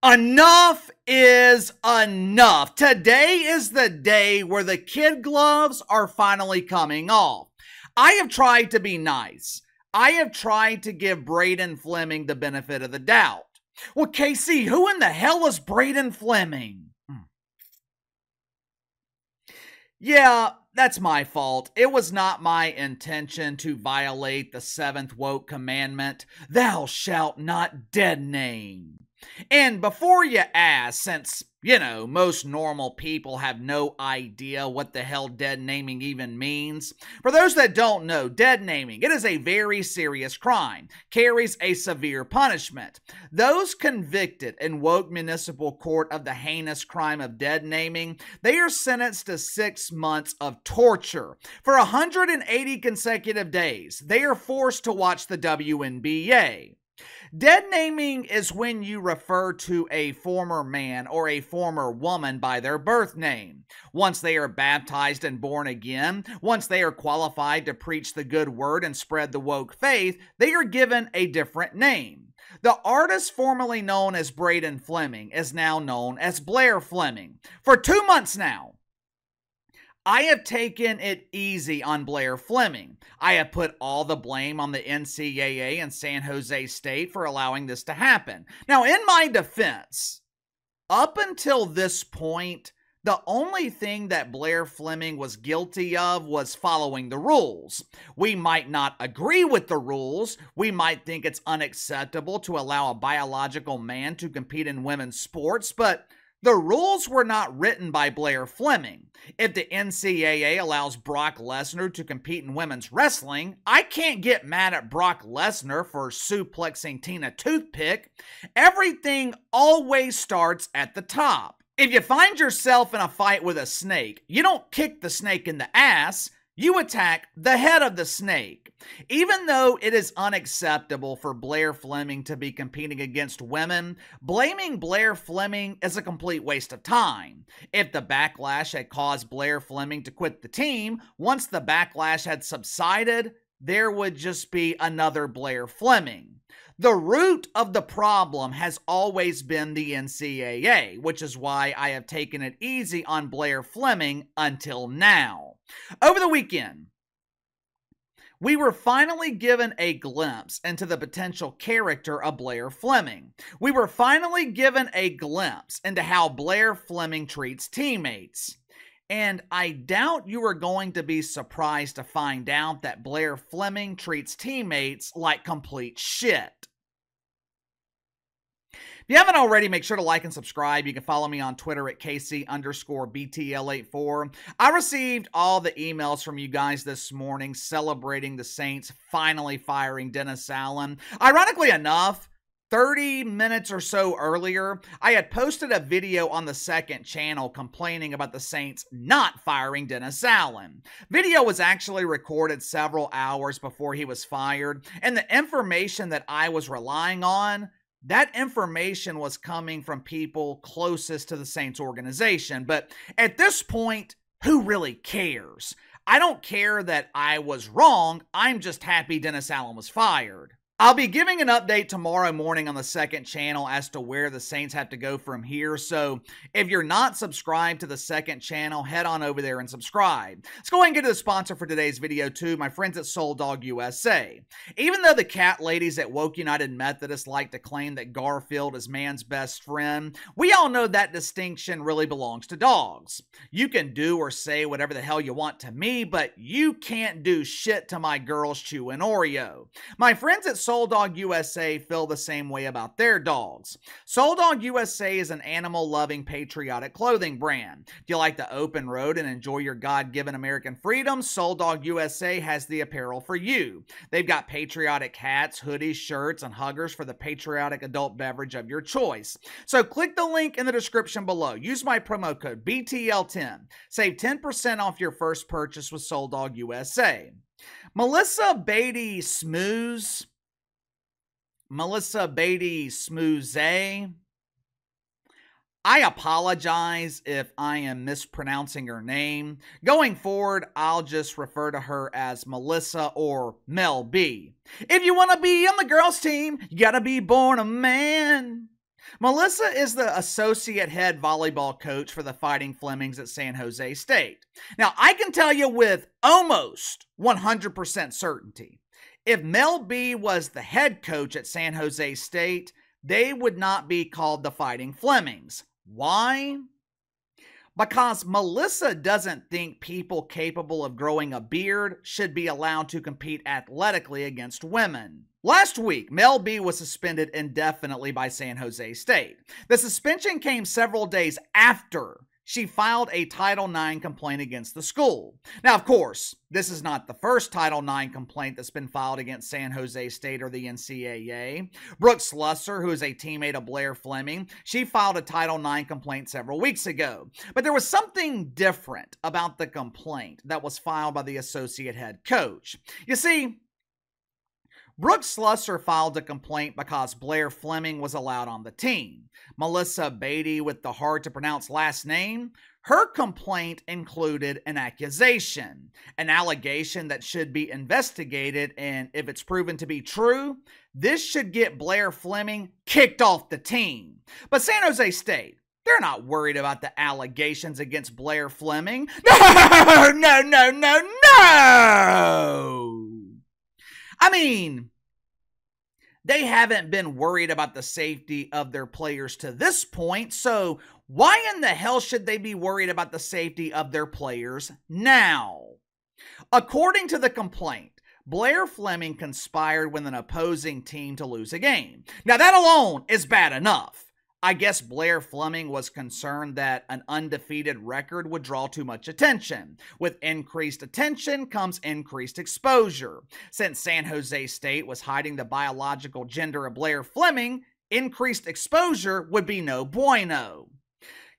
Enough is enough. Today is the day where the kid gloves are finally coming off. I have tried to be nice. I have tried to give Blaire Fleming the benefit of the doubt. Well, KC, who in the hell is Blaire Fleming? Yeah, that's my fault. It was not my intention to violate the seventh woke commandment, thou shalt not dead name. And before you ask, since, most normal people have no idea what the hell dead naming even means, for those that don't know, dead naming, it is a very serious crime, carries a severe punishment. Those convicted in woke municipal court of the heinous crime of dead naming, they are sentenced to 6 months of torture. For 180 consecutive days, they are forced to watch the WNBA. Dead naming is when you refer to a former man or a former woman by their birth name. Once they are baptized and born again, once they are qualified to preach the good word and spread the woke faith, they are given a different name. The artist formerly known as Blaire Fleming is now known as Blaire Fleming. For 2 months now, I have taken it easy on Blaire Fleming. I have put all the blame on the NCAA and San Jose State for allowing this to happen. Now, in my defense, up until this point, the only thing that Blaire Fleming was guilty of was following the rules. We might not agree with the rules. We might think it's unacceptable to allow a biological man to compete in women's sports, but the rules were not written by Blaire Fleming. If the NCAA allows Brock Lesnar to compete in women's wrestling, I can't get mad at Brock Lesnar for suplexing Tina Toothpick. Everything always starts at the top. If you find yourself in a fight with a snake, you don't kick the snake in the ass, you attack the head of the snake. Even though it is unacceptable for Blaire Fleming to be competing against women, blaming Blaire Fleming is a complete waste of time. If the backlash had caused Blaire Fleming to quit the team, once the backlash had subsided, there would just be another Blaire Fleming. The root of the problem has always been the NCAA, which is why I have taken it easy on Blaire Fleming until now. Over the weekend, we were finally given a glimpse into the potential character of Blaire Fleming. We were finally given a glimpse into how Blaire Fleming treats teammates. And I doubt you are going to be surprised to find out that Blaire Fleming treats teammates like complete shit. If you haven't already, make sure to like and subscribe. You can follow me on Twitter at KC_BTL84. I received all the emails from you guys this morning celebrating the Saints finally firing Dennis Allen. Ironically enough, 30 minutes or so earlier, I had posted a video on the second channel complaining about the Saints not firing Dennis Allen. Video was actually recorded several hours before he was fired, and the information that I was relying on, that information was coming from people closest to the Saints organization. But at this point, who really cares? I don't care that I was wrong. I'm just happy Dennis Allen was fired. I'll be giving an update tomorrow morning on the second channel as to where the Saints have to go from here. So if you're not subscribed to the second channel, head on over there and subscribe. Let's go ahead and get to the sponsor for today's video too, my friends at Soul Dog USA. Even though the cat ladies at Woke United Methodist like to claim that Garfield is man's best friend, we all know that distinction really belongs to dogs. You can do or say whatever the hell you want to me, but you can't do shit to my girls chewing Oreo. My friends at Soul Dog USA feel the same way about their dogs. Soul Dog USA is an animal-loving, patriotic clothing brand. If you like the open road and enjoy your God-given American freedoms, Soul Dog USA has the apparel for you. They've got patriotic hats, hoodies, shirts, and huggers for the patriotic adult beverage of your choice. So click the link in the description below. Use my promo code BTL10. Save 10% off your first purchase with Soul Dog USA. Melissa Beatty Smooze I apologize if I am mispronouncing her name. Going forward, I'll just refer to her as Melissa or Mel B. If you want to be on the girls' team, you gotta be born a man. Melissa is the associate head volleyball coach for the Fighting Flemings at San Jose State. Now, I can tell you with almost 100% certainty, if Mel B was the head coach at San Jose State, they would not be called the Fighting Flemings. Why? Because Melissa doesn't think people capable of growing a beard should be allowed to compete athletically against women. Last week, Mel B was suspended indefinitely by San Jose State. The suspension came several days after she filed a Title IX complaint against the school. Now, of course, this is not the first Title IX complaint that's been filed against San Jose State or the NCAA. Brooke Slusser, who is a teammate of Blaire Fleming, she filed a Title IX complaint several weeks ago. But there was something different about the complaint that was filed by the associate head coach. You see, Brooke Slusser filed a complaint because Blaire Fleming was allowed on the team. Melissa Beatty, with the hard-to-pronounce last name, her complaint included an allegation that should be investigated, and if it's proven to be true, this should get Blaire Fleming kicked off the team. But San Jose State, they're not worried about the allegations against Blaire Fleming. No! I mean, they haven't been worried about the safety of their players to this point, so why in the hell should they be worried about the safety of their players now? According to the complaint, Blaire Fleming conspired with an opposing team to lose a game. Now, that alone is bad enough. I guess Blaire Fleming was concerned that an undefeated record would draw too much attention. With increased attention comes increased exposure. Since San Jose State was hiding the biological gender of Blaire Fleming, increased exposure would be no bueno.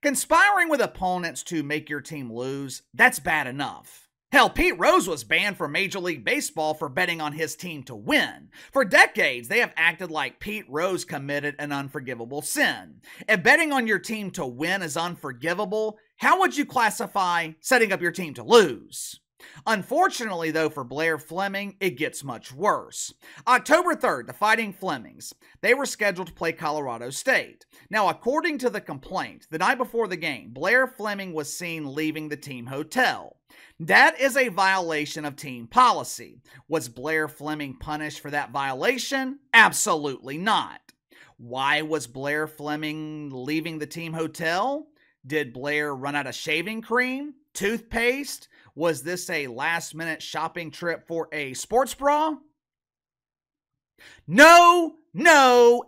Conspiring with opponents to make your team lose, that's bad enough. Hell, Pete Rose was banned from Major League Baseball for betting on his team to win. For decades, they have acted like Pete Rose committed an unforgivable sin. If betting on your team to win is unforgivable, how would you classify setting up your team to lose? Unfortunately, though, for Blaire Fleming, it gets much worse. October 3rd, the Fighting Flemings, they were scheduled to play Colorado State. Now, according to the complaint, the night before the game, Blaire Fleming was seen leaving the team hotel. That is a violation of team policy. Was Blaire Fleming punished for that violation? Absolutely not. Why was Blaire Fleming leaving the team hotel? Did Blaire run out of shaving cream? Toothpaste? Was this a last-minute shopping trip for a sports bra? No,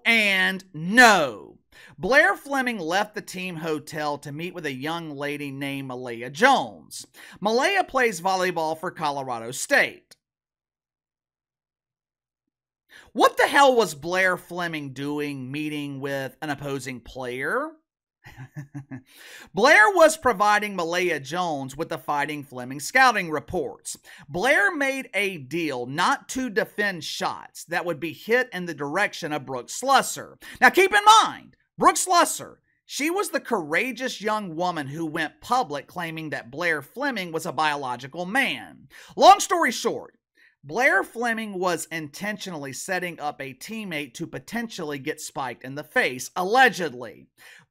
and no. Blaire Fleming left the team hotel to meet with a young lady named Malaya Jones. Malaya plays volleyball for Colorado State. What the hell was Blaire Fleming doing meeting with an opposing player? Blaire was providing Malaya Jones with the Fighting Fleming scouting reports. Blaire made a deal not to defend shots that would be hit in the direction of Brooke Slusser. Now keep in mind, Brooke Slusser, she was the courageous young woman who went public claiming that Blaire Fleming was a biological man. Long story short, Blaire Fleming was intentionally setting up a teammate to potentially get spiked in the face, allegedly.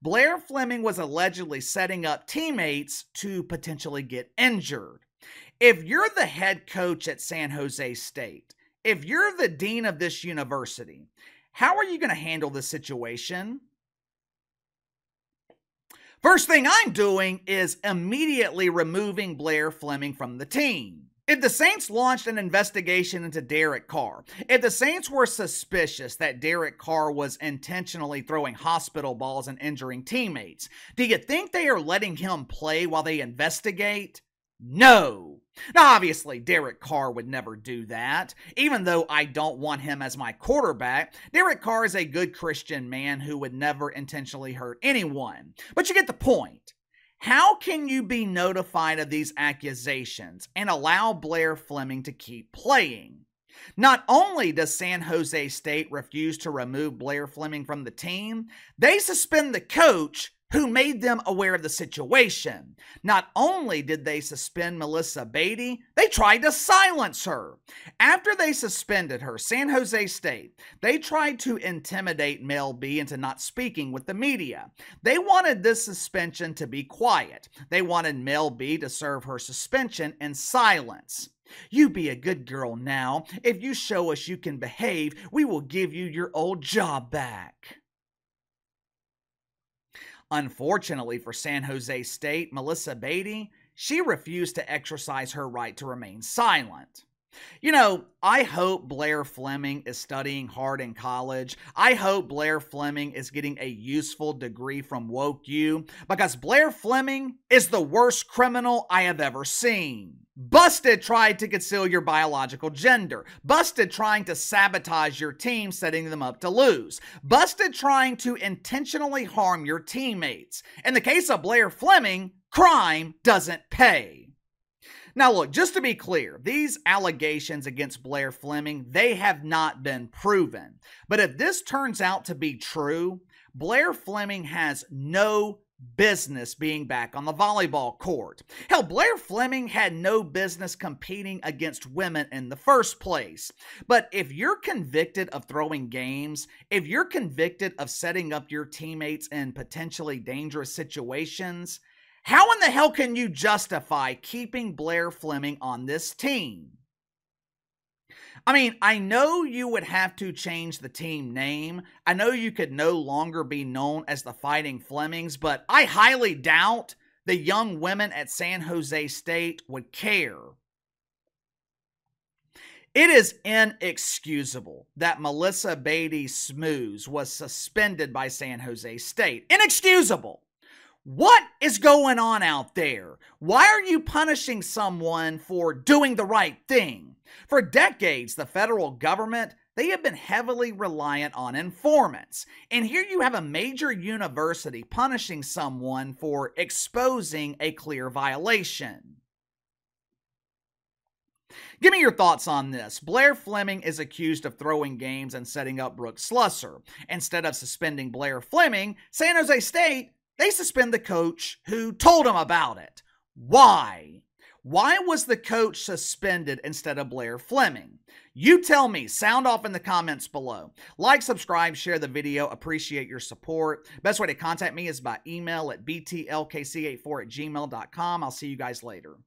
Blaire Fleming was allegedly setting up teammates to potentially get injured. If you're the head coach at San Jose State, if you're the dean of this university, how are you going to handle this situation? First thing I'm doing is immediately removing Blaire Fleming from the team. If the Saints launched an investigation into Derek Carr, if the Saints were suspicious that Derek Carr was intentionally throwing hospital balls and injuring teammates, do you think they are letting him play while they investigate? No. Now, obviously, Derek Carr would never do that. Even though I don't want him as my quarterback, Derek Carr is a good Christian man who would never intentionally hurt anyone. But you get the point. How can you be notified of these accusations and allow Blaire Fleming to keep playing? Not only does San Jose State refuse to remove Blaire Fleming from the team, they suspend the coach who made them aware of the situation. Not only did they suspend Melissa Beatty, they tried to silence her. After they suspended her, San Jose State, they tried to intimidate Mel B into not speaking with the media. They wanted this suspension to be quiet. They wanted Mel B to serve her suspension in silence. You be a good girl now. If you show us you can behave, we will give you your old job back. Unfortunately for San Jose State, Melissa Beatty, she refused to exercise her right to remain silent. You know, I hope Blaire Fleming is studying hard in college. I hope Blaire Fleming is getting a useful degree from Woke U, because Blaire Fleming is the worst criminal I have ever seen. Busted tried to conceal your biological gender. Busted trying to sabotage your team, setting them up to lose. Busted trying to intentionally harm your teammates. In the case of Blaire Fleming, crime doesn't pay. Now look, just to be clear, these allegations against Blaire Fleming, they have not been proven. But if this turns out to be true, Blaire Fleming has no business being back on the volleyball court. Hell, Blaire Fleming had no business competing against women in the first place. But if you're convicted of throwing games, if you're convicted of setting up your teammates in potentially dangerous situations, how in the hell can you justify keeping Blaire Fleming on this team? I mean, I know you would have to change the team name. I know you could no longer be known as the Fighting Flemings, but I highly doubt the young women at San Jose State would care. It is inexcusable that Melissa Beatty Smooze was suspended by San Jose State. Inexcusable! What is going on out there? Why are you punishing someone for doing the right thing? For decades, the federal government, they have been heavily reliant on informants. And here you have a major university punishing someone for exposing a clear violation. Give me your thoughts on this. Blaire Fleming is accused of throwing games and setting up Brooke Slusser. Instead of suspending Blaire Fleming, San Jose State, they suspend the coach who told him about it. Why? Why was the coach suspended instead of Blaire Fleming? You tell me. Sound off in the comments below. Like, subscribe, share the video. Appreciate your support. Best way to contact me is by email at btlkc84@gmail.com. I'll see you guys later.